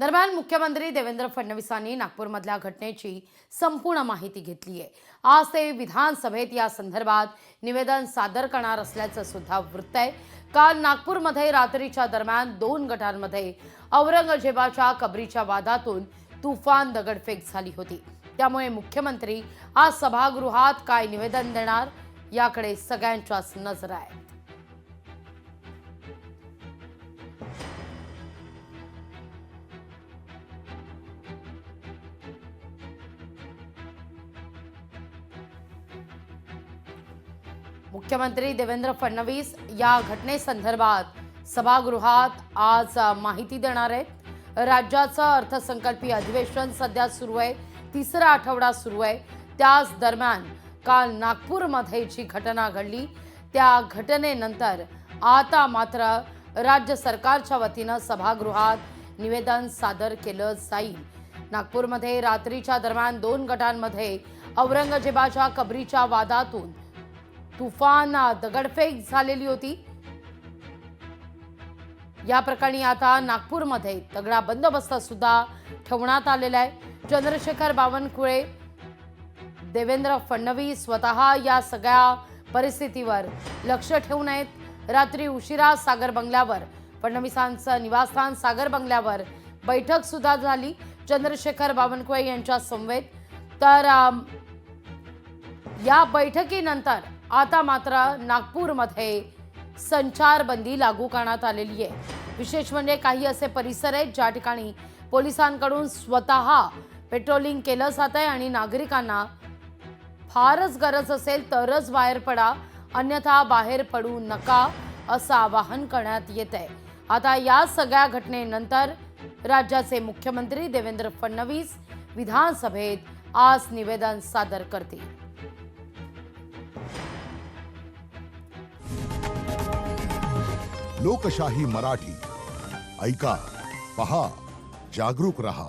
दरम्यान मुख्यमंत्री देवेंद्र फडणवीसांनी नागपूरमधल्या घटनेची संपूर्ण माहिती घेतली आहे। आज ते विधानसभेत या संदर्भात निवेदन सादर करणार असल्याचं सुद्धा वृत्त आहे। काल नागपूरमध्ये रात्रीच्या दरम्यान दोन गटांमध्ये औरंगजेबाच्या कबरीच्या वादातून तुफान दगडफेक झाली होती। त्यामुळे मुख्यमंत्री आज सभागृहात काय निवेदन देणार याकडे सगळ्यांच्याच नजर आहे। मुख्यमंत्री देवेंद्र फडणवीस या घटनेसंदर्भात सभागृहात आज माहिती देणार आहेत। राज्याचं अर्थसंकल्पीय अधिवेशन सध्या सुरू आहे, तिसरा आठवडा सुरू आहे। त्याच दरम्यान काल नागपूरमध्ये जी घटना घडली त्या घटनेनंतर आता मात्र राज्य सरकारच्या वतीनं सभागृहात निवेदन सादर केलं जाईल। नागपूरमध्ये रात्रीच्या दरम्यान दोन गटांमध्ये औरंगजेबाच्या कबरीच्या वादातून तुफान दगडफेक झालेली होती। या प्रकरणी आता नागपूरमध्ये तगडा बंदोबस्त सुद्धा ठेवण्यात आलेला आहे। चंद्रशेखर बावनकुळे, देवेंद्र फडणवीस स्वतः या सगळ्या परिस्थितीवर लक्ष ठेवून आहेत। रात्री उशिरा सागर बंगल्यावर फडणवीसांचं निवासस्थान सागर बंगल्यावर बैठक सुद्धा झाली चंद्रशेखर बावनकुळे यांच्या समवेत। तर या बैठकीनंतर आता मात्र नागपूरमध्ये संचारबंदी लागू करण्यात आलेली आहे। विशेष म्हणजे काही असे परिसर आहेत ज्या ठिकाणी पोलिसांकडून स्वतः पेट्रोलिंग केलं जात आहे आणि नागरिकांना फारच गरज असेल तरच बाहेर पडा, अन्यथा बाहेर पडू नका असं आवाहन करण्यात येत आहे। आता या सगळ्या घटनेनंतर राज्याचे मुख्यमंत्री देवेंद्र फडणवीस विधानसभेत आज निवेदन सादर करतील। लोकशाही मराठी ऐका, पहा, जागरूक रहा।